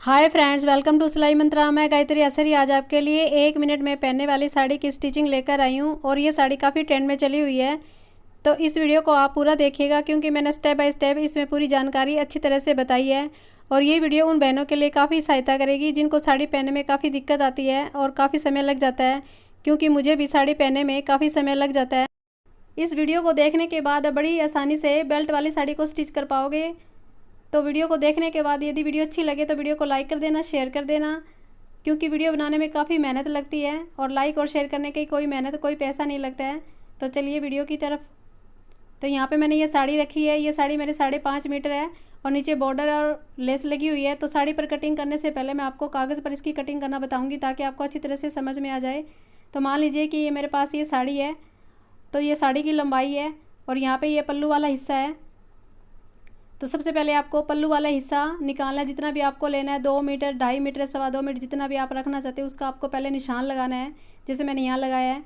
Hi friends, welcome to सिलाई मंत्रा। मैं गायत्री असरी आज आपके लिए 1 मिनट में पहनने वाली साड़ी की स्टिचिंग लेकर आई हूँ और ये साड़ी काफ़ी ट्रेंड में चली हुई है। तो इस वीडियो को आप पूरा देखिएगा क्योंकि मैंने स्टेप बाय स्टेप इसमें पूरी जानकारी अच्छी तरह से बताई है और ये वीडियो उन बहनों के लिए काफ़ी सहायता करेगी जिनको साड़ी पहनने में काफ़ी दिक्कत आती है और काफ़ी समय लग जाता है, क्योंकि मुझे भी साड़ी पहनने में काफ़ी समय लग जाता है। इस वीडियो को देखने के बाद बड़ी आसानी से बेल्ट वाली साड़ी को स्टिच कर पाओगे। तो वीडियो को देखने के बाद यदि वीडियो अच्छी लगे तो वीडियो को लाइक कर देना, शेयर कर देना, क्योंकि वीडियो बनाने में काफ़ी मेहनत लगती है और लाइक और शेयर करने की कोई मेहनत, कोई पैसा नहीं लगता है। तो चलिए वीडियो की तरफ। तो यहाँ पे मैंने ये साड़ी रखी है। ये साड़ी मेरे 5.5 मीटर है और नीचे बॉर्डर और लेस लगी हुई है। तो साड़ी पर कटिंग करने से पहले मैं आपको कागज़ पर इसकी कटिंग करना बताऊँगी ताकि आपको अच्छी तरह से समझ में आ जाए। तो मान लीजिए कि ये मेरे पास ये साड़ी है, तो ये साड़ी की लंबाई है और यहाँ पर ये पल्लू वाला हिस्सा है। तो सबसे पहले आपको पल्लू वाला हिस्सा निकालना है। जितना भी आपको लेना है, 2 मीटर, 2.5 मीटर, 2.25 मीटर, जितना भी आप रखना चाहते हो उसका आपको पहले निशान लगाना है, जैसे मैंने यहाँ लगाया है।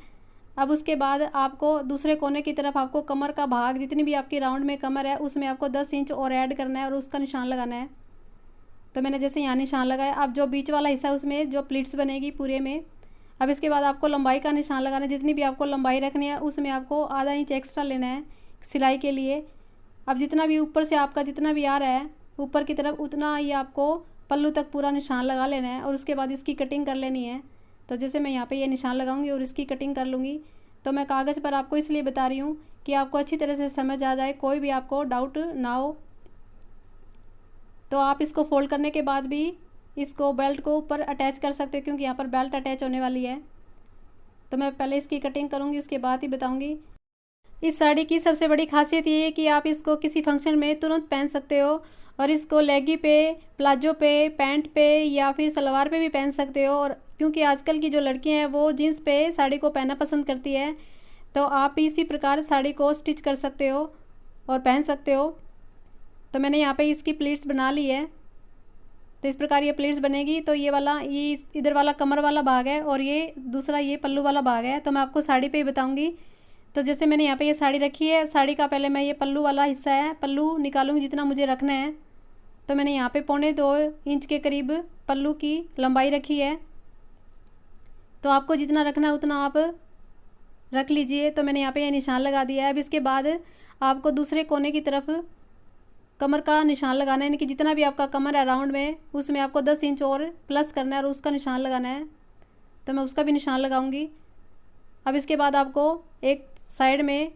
अब उसके बाद आपको दूसरे कोने की तरफ आपको कमर का भाग, जितनी भी आपकी राउंड में कमर है उसमें आपको 10 इंच और ऐड करना है और उसका निशान लगाना है। तो मैंने जैसे यहाँ निशान लगाया। अब जो बीच वाला हिस्सा उसमें जो प्लीट्स बनेगी पूरे में, अब इसके बाद आपको लंबाई का निशान लगाना है। जितनी भी आपको लंबाई रखनी है उसमें आपको आधा इंच एक्स्ट्रा लेना है सिलाई के लिए। अब जितना भी ऊपर से आपका जितना भी आ रहा है ऊपर की तरफ, उतना ही आपको पल्लू तक पूरा निशान लगा लेना है और उसके बाद इसकी कटिंग कर लेनी है। तो जैसे मैं यहाँ पे ये निशान लगाऊंगी और इसकी कटिंग कर लूँगी। तो मैं कागज़ पर आपको इसलिए बता रही हूँ कि आपको अच्छी तरह से समझ आ जाए, कोई भी आपको डाउट ना हो। तो आप इसको फोल्ड करने के बाद भी इसको बेल्ट को ऊपर अटैच कर सकते हो, क्योंकि यहाँ पर बेल्ट अटैच होने वाली है। तो मैं पहले इसकी कटिंग करूँगी, उसके बाद ही बताऊँगी। इस साड़ी की सबसे बड़ी खासियत ये है कि आप इसको किसी फंक्शन में तुरंत पहन सकते हो और इसको लेगी पे, प्लाजो पे, पैंट पे या फिर सलवार पे भी पहन सकते हो। और क्योंकि आजकल की जो लड़कियां हैं वो जीन्स पे साड़ी को पहनना पसंद करती है, तो आप इसी प्रकार साड़ी को स्टिच कर सकते हो और पहन सकते हो। तो मैंने यहाँ पे इसकी प्लीट्स बना ली है। तो इस प्रकार ये प्लीट्स बनेगी। तो ये वाला, ये इधर वाला कमर वाला भाग है और ये दूसरा ये पल्लू वाला भाग है। तो मैं आपको साड़ी पे ही बताऊँगी। तो जैसे मैंने यहाँ पे ये साड़ी रखी है, साड़ी का पहले मैं ये पल्लू वाला हिस्सा है, पल्लू निकालूंगी जितना मुझे रखना है। तो मैंने यहाँ पे 1.25 इंच के करीब पल्लू की लंबाई रखी है। तो आपको जितना रखना है उतना आप रख लीजिए। तो मैंने यहाँ पे ये निशान लगा दिया है। अब इसके बाद आपको दूसरे कोने की तरफ कमर का निशान लगाना है, यानी कि जितना भी आपका कमर है राउंड में उसमें आपको 10 इंच और प्लस करना है और उसका निशान लगाना है। तो मैं उसका भी निशान लगाऊंगी। अब इसके बाद आपको एक साइड में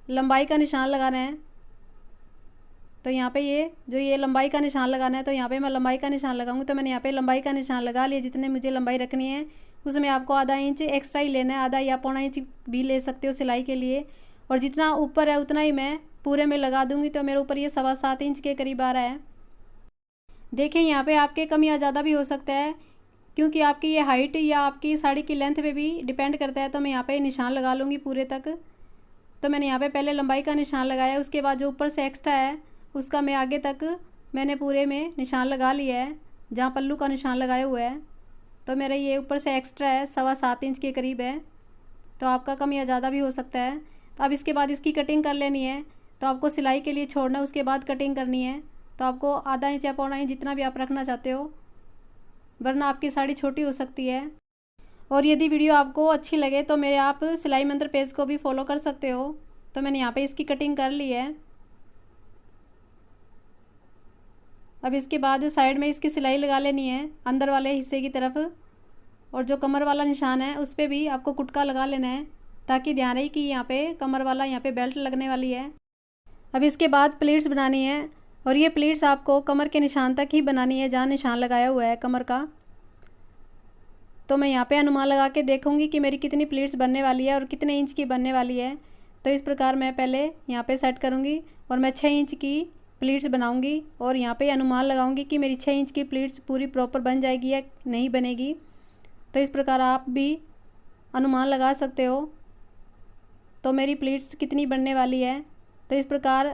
लंबाई का निशान लगाना है। तो यहाँ पे ये लंबाई का निशान लगाना है। तो यहाँ पे मैं लंबाई का निशान लगाऊंगी। तो मैंने यहाँ पे लंबाई का निशान लगा लिया। जितने मुझे लंबाई रखनी है उसमें आपको आधा इंच एक्स्ट्रा ही लेना है, आधा या 1.25 इंच भी ले सकते हो सिलाई के लिए। और जितना ऊपर है उतना ही मैं पूरे में लगा दूँगी। तो मेरे ऊपर ये 7.25 इंच के करीब आ रहा है। देखें, यहाँ पर आपके कम या ज़्यादा भी हो सकता है, क्योंकि आपकी ये हाइट या आपकी साड़ी की लेंथ पे भी डिपेंड करता है। तो मैं यहाँ पे निशान लगा लूँगी पूरे तक। तो मैंने यहाँ पे पहले लंबाई का निशान लगाया, उसके बाद जो ऊपर से एक्स्ट्रा है उसका मैं आगे तक मैंने पूरे में निशान लगा लिया है जहाँ पल्लू का निशान लगाया हुआ है। तो मेरा ये ऊपर से एक्स्ट्रा है 7.25 इंच के करीब है। तो आपका कम या ज़्यादा भी हो सकता है। तो अब इसके बाद इसकी कटिंग कर लेनी है। तो आपको सिलाई के लिए छोड़ना है, उसके बाद कटिंग करनी है। तो आपको आधा इंच या 1.25 इंच जितना भी आप रखना चाहते हो, वरना आपकी साड़ी छोटी हो सकती है। और यदि वीडियो आपको अच्छी लगे तो मेरे आप सिलाई मंत्र पेज को भी फॉलो कर सकते हो। तो मैंने यहाँ पे इसकी कटिंग कर ली है। अब इसके बाद साइड में इसकी सिलाई लगा लेनी है अंदर वाले हिस्से की तरफ, और जो कमर वाला निशान है उस पर भी आपको कुटका लगा लेना है, ताकि ध्यान रहे कि यहाँ पे कमर वाला, यहाँ पे बेल्ट लगने वाली है। अब इसके बाद प्लीट्स बनानी है और ये प्लीट्स आपको कमर के निशान तक ही बनानी है जहाँ निशान लगाया हुआ है कमर का। तो मैं यहाँ पे अनुमान लगा के देखूँगी कि मेरी कितनी प्लीट्स बनने वाली है और कितने इंच की बनने वाली है। तो इस प्रकार मैं पहले यहाँ पे सेट करूँगी और मैं 6 इंच की प्लीट्स बनाऊँगी और यहाँ पे अनुमान लगाऊँगी कि मेरी 6 इंच की प्लीट्स पूरी प्रॉपर बन जाएगी या नहीं बनेगी। तो इस प्रकार आप भी अनुमान लगा सकते हो तो मेरी प्लीट्स कितनी बनने वाली है। तो इस प्रकार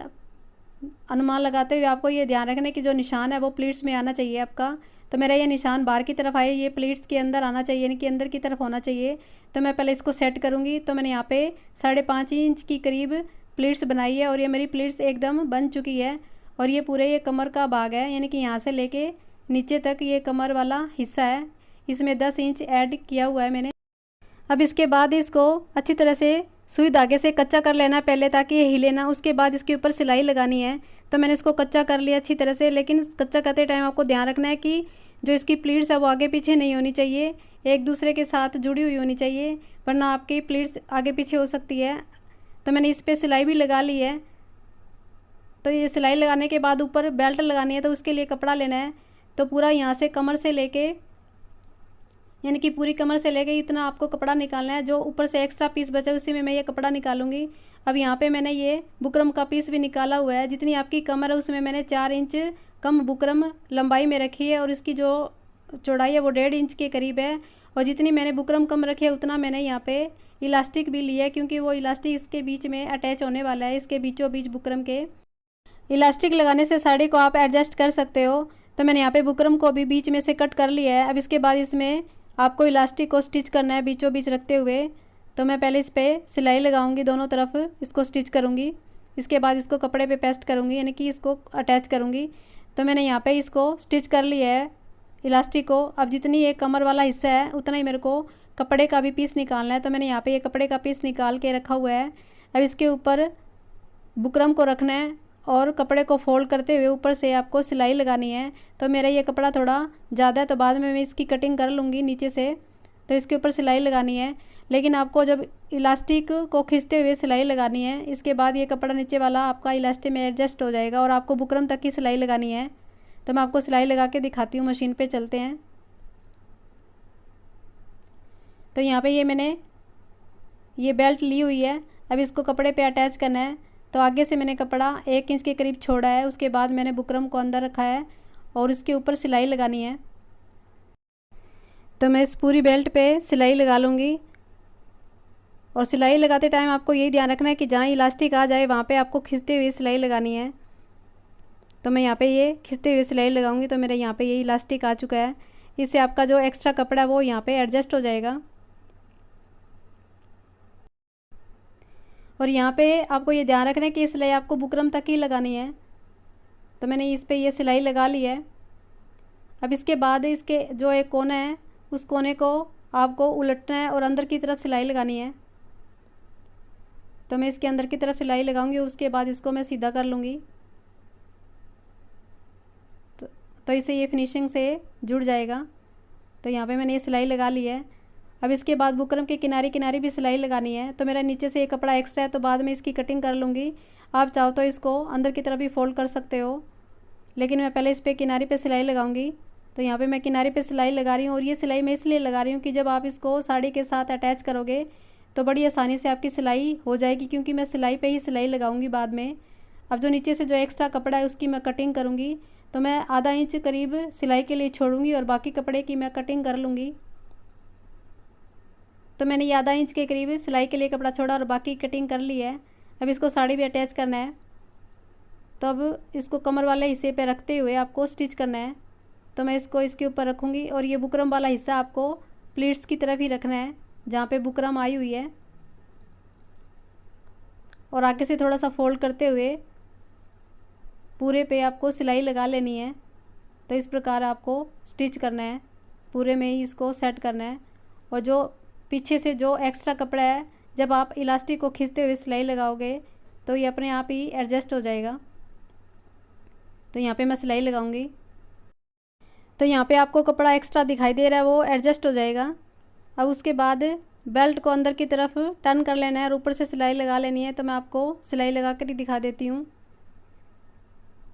अनुमान लगाते हुए आपको ये ध्यान रखना है कि जो निशान है वो प्लीट्स में आना चाहिए आपका। तो मेरा ये निशान बाहर की तरफ आए, ये प्लीट्स के अंदर आना चाहिए, यानी कि अंदर की तरफ होना चाहिए। तो मैं पहले इसको सेट करूँगी। तो मैंने यहाँ पे 5.5 इंच की करीब प्लीट्स बनाई है और ये मेरी प्लीट्स एकदम बन चुकी है। और ये पूरे ये कमर का भाग है, यानी कि यहाँ से लेके नीचे तक ये कमर वाला हिस्सा है, इसमें 10 इंच ऐड किया हुआ है मैंने। अब इसके बाद इसको अच्छी तरह से सुई धागे से कच्चा कर लेना पहले, ताकि ये हिले ना। उसके बाद इसके ऊपर सिलाई लगानी है। तो मैंने इसको कच्चा कर लिया अच्छी तरह से, लेकिन कच्चा करते टाइम आपको ध्यान रखना है कि जो इसकी प्लीट्स है वो आगे पीछे नहीं होनी चाहिए, एक दूसरे के साथ जुड़ी हुई होनी चाहिए, वरना आपकी प्लीट्स आगे पीछे हो सकती है। तो मैंने इस पर सिलाई भी लगा ली है। तो ये सिलाई लगाने के बाद ऊपर बेल्ट लगानी है, तो उसके लिए कपड़ा लेना है। तो पूरा यहाँ से कमर से लेके, यानी कि पूरी कमर से लेके इतना आपको कपड़ा निकालना है। जो ऊपर से एक्स्ट्रा पीस बचा है उसी में मैं ये कपड़ा निकालूंगी। अब यहाँ पे मैंने ये बुकरम का पीस भी निकाला हुआ है। जितनी आपकी कमर है उसमें मैंने 4 इंच कम बुकरम लंबाई में रखी है, और इसकी जो चौड़ाई है वो 1.5 इंच के करीब है। और जितनी मैंने बुकरम कम रखी है उतना मैंने यहाँ पे इलास्टिक भी लिया है, क्योंकि वो इलास्टिक इसके बीच में अटैच होने वाला है, इसके बीचों बीच बुकरम के। इलास्टिक लगाने से साड़ी को आप एडजस्ट कर सकते हो। तो मैंने यहाँ पे बुकरम को भी बीच में से कट कर लिया है। अब इसके बाद इसमें आपको इलास्टिक को स्टिच करना है बीचों बीच रखते हुए। तो मैं पहले इस पर सिलाई लगाऊंगी, दोनों तरफ इसको स्टिच करूंगी। इसके बाद इसको कपड़े पे पेस्ट करूंगी, यानी कि इसको अटैच करूंगी। तो मैंने यहाँ पे इसको स्टिच कर लिया है इलास्टिक को। अब जितनी ये कमर वाला हिस्सा है उतना ही मेरे को कपड़े का भी पीस निकालना है। तो मैंने यहाँ पे ये कपड़े का पीस निकाल के रखा हुआ है। अब इसके ऊपर बुकरम को रखना है और कपड़े को फोल्ड करते हुए ऊपर से आपको सिलाई लगानी है। तो मेरा ये कपड़ा थोड़ा ज़्यादा है, तो बाद में मैं इसकी कटिंग कर लूँगी नीचे से। तो इसके ऊपर सिलाई लगानी है, लेकिन आपको जब इलास्टिक को खींचते हुए सिलाई लगानी है। इसके बाद ये कपड़ा नीचे वाला आपका इलास्टिक में एडजस्ट हो जाएगा, और आपको बुकरम तक की सिलाई लगानी है। तो मैं आपको सिलाई लगा के दिखाती हूँ, मशीन पे चलते हैं। तो यहाँ पे ये मैंने ये बेल्ट ली हुई है। अब इसको कपड़े पे अटैच करना है। तो आगे से मैंने कपड़ा 1 इंच के करीब छोड़ा है, उसके बाद मैंने बुकरम को अंदर रखा है और इसके ऊपर सिलाई लगानी है। तो मैं इस पूरी बेल्ट पे सिलाई लगा लूँगी, और सिलाई लगाते टाइम आपको यही ध्यान रखना है कि जहाँ इलास्टिक आ जाए वहाँ पे आपको खींचते हुए सिलाई लगानी है। तो मैं यहाँ पे ये खींचते हुए सिलाई लगाऊंगी। तो मेरे यहाँ पे ये इलास्टिक आ चुका है। इससे आपका जो एक्स्ट्रा कपड़ा है वो यहाँ पे एडजस्ट हो जाएगा। और यहाँ पे आपको ये ध्यान रखना है कि सिलाई आपको बुकरम तक ही लगानी है। तो मैंने इस पर ये सिलाई लगा ली है। अब इसके बाद इसके जो एक कोना है उस कोने को आपको उलटना है और अंदर की तरफ सिलाई लगानी है। तो मैं इसके अंदर की तरफ सिलाई लगाऊंगी, उसके बाद इसको मैं सीधा कर लूँगी। तो इससे ये फिनिशिंग से जुड़ जाएगा। तो यहाँ पे मैंने ये सिलाई लगा ली है। अब इसके बाद बुकरम के किनारे किनारे भी सिलाई लगानी है। तो मेरा नीचे से ये कपड़ा एक्स्ट्रा है, तो बाद में इसकी कटिंग कर लूँगी। आप चाहो तो इसको अंदर की तरफ भी फोल्ड कर सकते हो, लेकिन मैं पहले इस पर किनारे पे सिलाई लगाऊंगी। तो यहाँ पे मैं किनारे पे सिलाई लगा रही हूँ, और ये सिलाई मैं इसलिए लगा रही हूँ कि जब आप इसको साड़ी के साथ अटैच करोगे तो बड़ी आसानी से आपकी सिलाई हो जाएगी, क्योंकि मैं सिलाई पे ही सिलाई लगाऊंगी बाद में। अब जो नीचे से जो एक्स्ट्रा कपड़ा है उसकी मैं कटिंग करूँगी। तो मैं आधा इंच करीब सिलाई के लिए छोड़ूंगी और बाकी कपड़े की मैं कटिंग कर लूँगी। तो मैंने ये आधा इंच के करीब सिलाई के लिए कपड़ा छोड़ा और बाकी कटिंग कर ली है। अब इसको साड़ी भी अटैच करना है। तो अब इसको कमर वाले हिस्से पे रखते हुए आपको स्टिच करना है। तो मैं इसको इसके ऊपर रखूँगी, और ये बुकरम वाला हिस्सा आपको प्लीट्स की तरफ ही रखना है जहाँ पे बुकरम आई हुई है, और आगे से थोड़ा सा फोल्ड करते हुए पूरे पे आपको सिलाई लगा लेनी है। तो इस प्रकार आपको स्टिच करना है, पूरे में ही इसको सेट करना है। और जो पीछे से जो एक्स्ट्रा कपड़ा है, जब आप इलास्टिक को खींचते हुए सिलाई लगाओगे तो ये अपने आप ही एडजस्ट हो जाएगा। तो यहाँ पे मैं सिलाई लगाऊंगी। तो यहाँ पे आपको कपड़ा एक्स्ट्रा दिखाई दे रहा है, वो एडजस्ट हो जाएगा। अब उसके बाद बेल्ट को अंदर की तरफ टर्न कर लेना है और ऊपर से सिलाई लगा लेनी है। तो मैं आपको सिलाई लगा कर ही दिखा देती हूँ।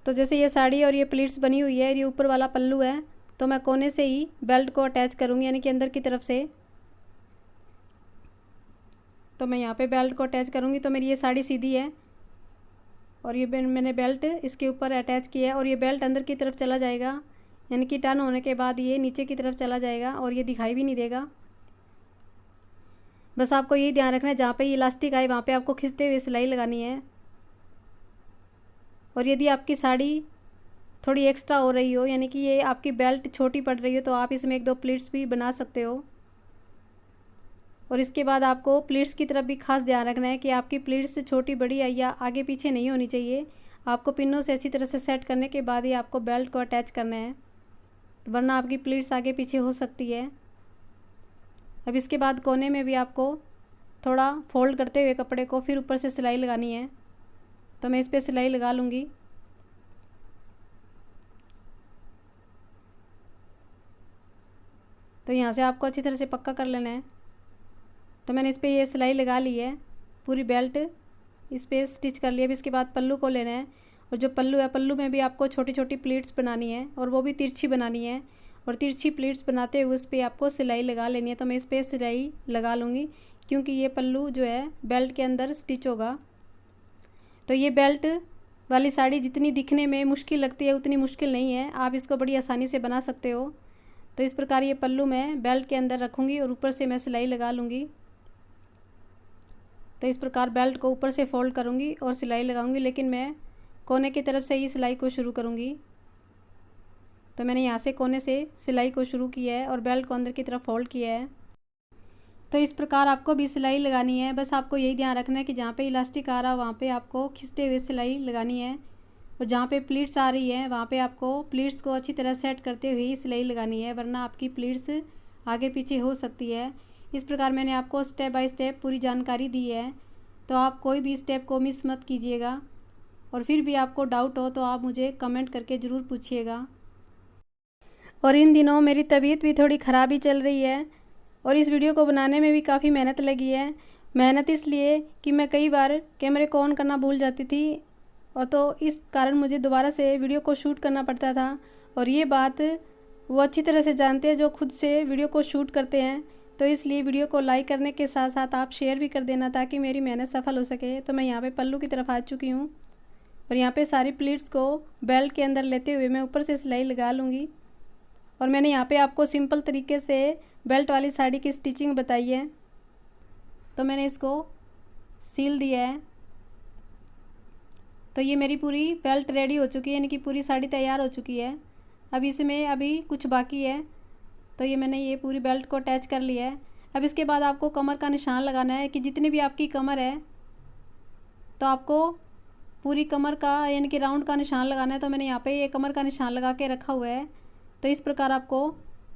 तो जैसे ये साड़ी और ये प्लीट्स बनी हुई है, ये ऊपर वाला पल्लू है, तो मैं कोने से ही बेल्ट को अटैच करूँगी, यानी कि अंदर की तरफ से। तो मैं यहाँ पे बेल्ट को अटैच करूँगी। तो मेरी ये साड़ी सीधी है और ये मैंने बेल्ट इसके ऊपर अटैच किया है, और ये बेल्ट अंदर की तरफ चला जाएगा, यानी कि टर्न होने के बाद ये नीचे की तरफ चला जाएगा और ये दिखाई भी नहीं देगा। बस आपको यही ध्यान रखना है, जहाँ पे इलास्टिक आए वहाँ पे आपको खींचते हुए सिलाई लगानी है। और यदि आपकी साड़ी थोड़ी एक्स्ट्रा हो रही हो, यानी कि ये आपकी बेल्ट छोटी पड़ रही हो, तो आप इसमें 1-2 प्लीट्स भी बना सकते हो। और इसके बाद आपको प्लीट्स की तरफ भी खास ध्यान रखना है कि आपकी प्लीट्स छोटी बड़ी या आगे पीछे नहीं होनी चाहिए। आपको पिनों से अच्छी तरह से सेट करने के बाद ही आपको बेल्ट को अटैच करना है। तो वरना आपकी प्लीट्स आगे पीछे हो सकती है। अब इसके बाद कोने में भी आपको थोड़ा फोल्ड करते हुए कपड़े को फिर ऊपर से सिलाई लगानी है। तो मैं इस पर सिलाई लगा लूँगी। तो यहाँ से आपको अच्छी तरह से पक्का कर लेना है। तो मैंने इस पर ये सिलाई लगा ली है, पूरी बेल्ट इस पर स्टिच कर लिया। अब इसके बाद पल्लू को लेना है, और जो पल्लू है, पल्लू में भी आपको छोटी छोटी प्लीट्स बनानी है, और वो भी तिरछी बनानी है। और तिरछी प्लीट्स बनाते हुए उस पर आपको सिलाई लगा लेनी है। तो मैं इस पर सिलाई लगा लूँगी, क्योंकि ये पल्लू जो है बेल्ट के अंदर स्टिच होगा। तो ये बेल्ट वाली साड़ी जितनी दिखने में मुश्किल लगती है उतनी मुश्किल नहीं है, आप इसको बड़ी आसानी से बना सकते हो। तो इस प्रकार ये पल्लू मैं बेल्ट के अंदर रखूँगी और ऊपर से मैं सिलाई लगा लूँगी। तो इस प्रकार बेल्ट को ऊपर से फोल्ड करूँगी और सिलाई लगाऊँगी, लेकिन मैं कोने की तरफ से ही सिलाई को शुरू करूँगी। तो मैंने यहाँ से कोने से सिलाई को शुरू किया है और बेल्ट को अंदर की तरफ फोल्ड किया है। तो इस प्रकार आपको भी सिलाई लगानी है। बस आपको यही ध्यान रखना है कि जहाँ पे इलास्टिक आ रहा वहाँ पे आपको खींचते हुए सिलाई लगानी है, और जहाँ पे प्लीट्स आ रही है वहाँ पे आपको प्लीट्स को अच्छी तरह सेट करते हुए ही सिलाई लगानी है, वरना आपकी प्लीट्स आगे पीछे हो सकती है। इस प्रकार मैंने आपको स्टेप बाय स्टेप पूरी जानकारी दी है, तो आप कोई भी स्टेप को मिस मत कीजिएगा। और फिर भी आपको डाउट हो तो आप मुझे कमेंट करके ज़रूर पूछिएगा। और इन दिनों मेरी तबीयत भी थोड़ी ख़राब ही चल रही है, और इस वीडियो को बनाने में भी काफ़ी मेहनत लगी है। मेहनत इसलिए कि मैं कई बार कैमरे को ऑन करना भूल जाती थी, और तो इस कारण मुझे दोबारा से वीडियो को शूट करना पड़ता था। और ये बात वो अच्छी तरह से जानते हैं जो खुद से वीडियो को शूट करते हैं। तो इसलिए वीडियो को लाइक करने के साथ साथ आप शेयर भी कर देना, ताकि मेरी मेहनत सफल हो सके। तो मैं यहाँ पे पल्लू की तरफ आ चुकी हूँ, और यहाँ पे सारी प्लीट्स को बेल्ट के अंदर लेते हुए मैं ऊपर से सिलाई लगा लूँगी। और मैंने यहाँ पे आपको सिंपल तरीके से बेल्ट वाली साड़ी की स्टिचिंग बताई है। तो मैंने इसको सील दिया है। तो ये मेरी पूरी बेल्ट रेडी हो चुकी है, यानी कि पूरी साड़ी तैयार हो चुकी है। अब इसमें अभी कुछ बाकी है। तो ये मैंने ये पूरी बेल्ट को अटैच कर लिया है। अब इसके बाद आपको कमर का निशान लगाना है, कि जितनी भी आपकी कमर है तो आपको पूरी कमर का यानी कि राउंड का निशान लगाना है। तो मैंने यहाँ पे ये कमर का निशान लगा के रखा हुआ है। तो इस प्रकार आपको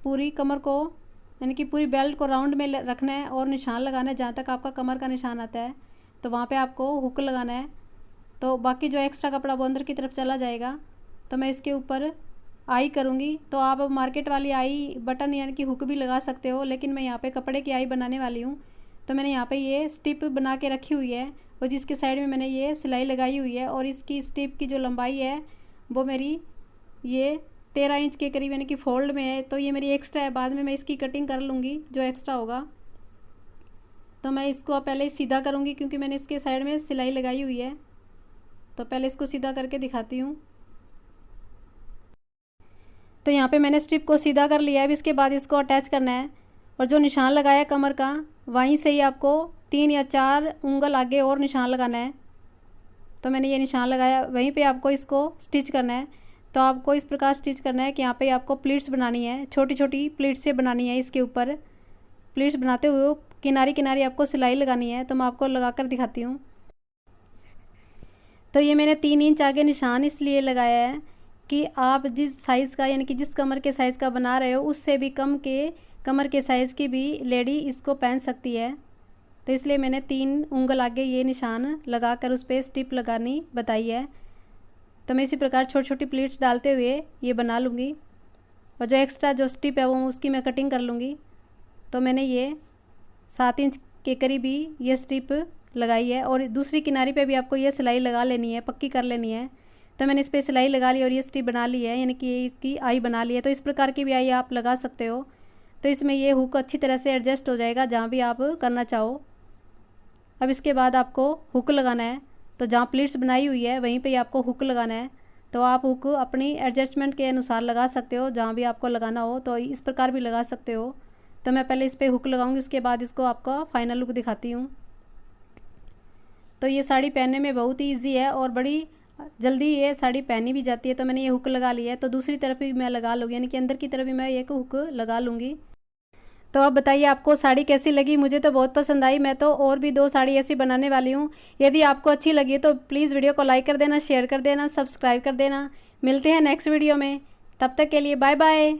पूरी कमर को यानी कि पूरी बेल्ट को राउंड में रखना है और निशान लगाना है जहाँ तक आपका कमर का निशान आता है। तो वहाँ पे आपको हुक लगाना है। तो बाकी जो एक्स्ट्रा कपड़ा वो अंदर की तरफ चला जाएगा। तो मैं इसके ऊपर आई करूँगी। तो आप मार्केट वाली आई बटन यानी कि हुक भी लगा सकते हो, लेकिन मैं यहाँ पे कपड़े की आई बनाने वाली हूँ। तो मैंने यहाँ पे ये स्टिप बना के रखी हुई है, और जिसके साइड में मैंने ये सिलाई लगाई हुई है। और इसकी स्टिप की जो लंबाई है वो मेरी ये 13 इंच के करीब यानी कि फोल्ड में है। तो ये मेरी एक्स्ट्रा है, बाद में मैं इसकी कटिंग कर लूँगी जो एक्स्ट्रा होगा। तो मैं इसको पहले सीधा करूँगी, क्योंकि मैंने इसके साइड में सिलाई लगाई हुई है। तो पहले इसको सीधा करके दिखाती हूँ। तो यहाँ पे मैंने स्ट्रिप को सीधा कर लिया है। अब इसके बाद इसको अटैच करना है, और जो निशान लगाया कमर का वहीं से ही आपको 3 या 4 उंगल आगे और निशान लगाना है। तो मैंने ये निशान लगाया, वहीं पे आपको इसको स्टिच करना है। तो आपको इस प्रकार स्टिच करना है कि यहाँ पे आपको प्लीट्स बनानी है, छोटी छोटी प्लीट्स से बनानी है। इसके ऊपर प्लीट्स बनाते हुए किनारी किनारी आपको सिलाई लगानी है। तो मैं आपको लगा कर दिखाती हूँ। तो ये मैंने 3 इंच आगे निशान इसलिए लगाया है कि आप जिस साइज़ का यानी कि जिस कमर के साइज़ का बना रहे हो उससे भी कम के कमर के साइज़ की भी लेडी इसको पहन सकती है। तो इसलिए मैंने 3 उंगल आगे ये निशान लगाकर उस पर स्टिप लगानी बताई है। तो मैं इसी प्रकार छोटी छोटी प्लीट्स डालते हुए ये बना लूँगी, और जो एक्स्ट्रा जो स्टिप है वो उसकी मैं कटिंग कर लूँगी। तो मैंने ये 7 इंच के करीब ही ये स्टिप लगाई है, और दूसरी किनारी पे भी आपको ये सिलाई लगा लेनी है, पक्की कर लेनी है। तो मैंने इस पर सिलाई लगा ली और ये स्टिप बना ली है, यानी कि इसकी आई बना ली है। तो इस प्रकार की भी आई आप लगा सकते हो। तो इसमें ये हुक अच्छी तरह से एडजस्ट हो जाएगा जहाँ भी आप करना चाहो। अब इसके बाद आपको हुक लगाना है। तो जहाँ प्लीट्स बनाई हुई है वहीं पे आपको हुक लगाना है। तो आप हुक अपनी एडजस्टमेंट के अनुसार लगा सकते हो, जहाँ भी आपको लगाना हो। तो इस प्रकार भी लगा सकते हो। तो मैं पहले इस पर हुक लगाऊंगी, उसके बाद इसको आपका फाइनल लुक दिखाती हूँ। तो ये साड़ी पहनने में बहुत ही ईजी है और बड़ी जल्दी ये साड़ी पहनी भी जाती है। तो मैंने ये हुक लगा लिया है। तो दूसरी तरफ भी मैं लगा लूँगी, यानी कि अंदर की तरफ भी मैं एक हुक लगा लूँगी। तो अब बताइए आपको साड़ी कैसी लगी। मुझे तो बहुत पसंद आई। मैं तो और भी 2 साड़ी ऐसी बनाने वाली हूँ। यदि आपको अच्छी लगी तो प्लीज़ वीडियो को लाइक कर देना, शेयर कर देना, सब्सक्राइब कर देना। मिलते हैं नेक्स्ट वीडियो में, तब तक के लिए बाय बाय।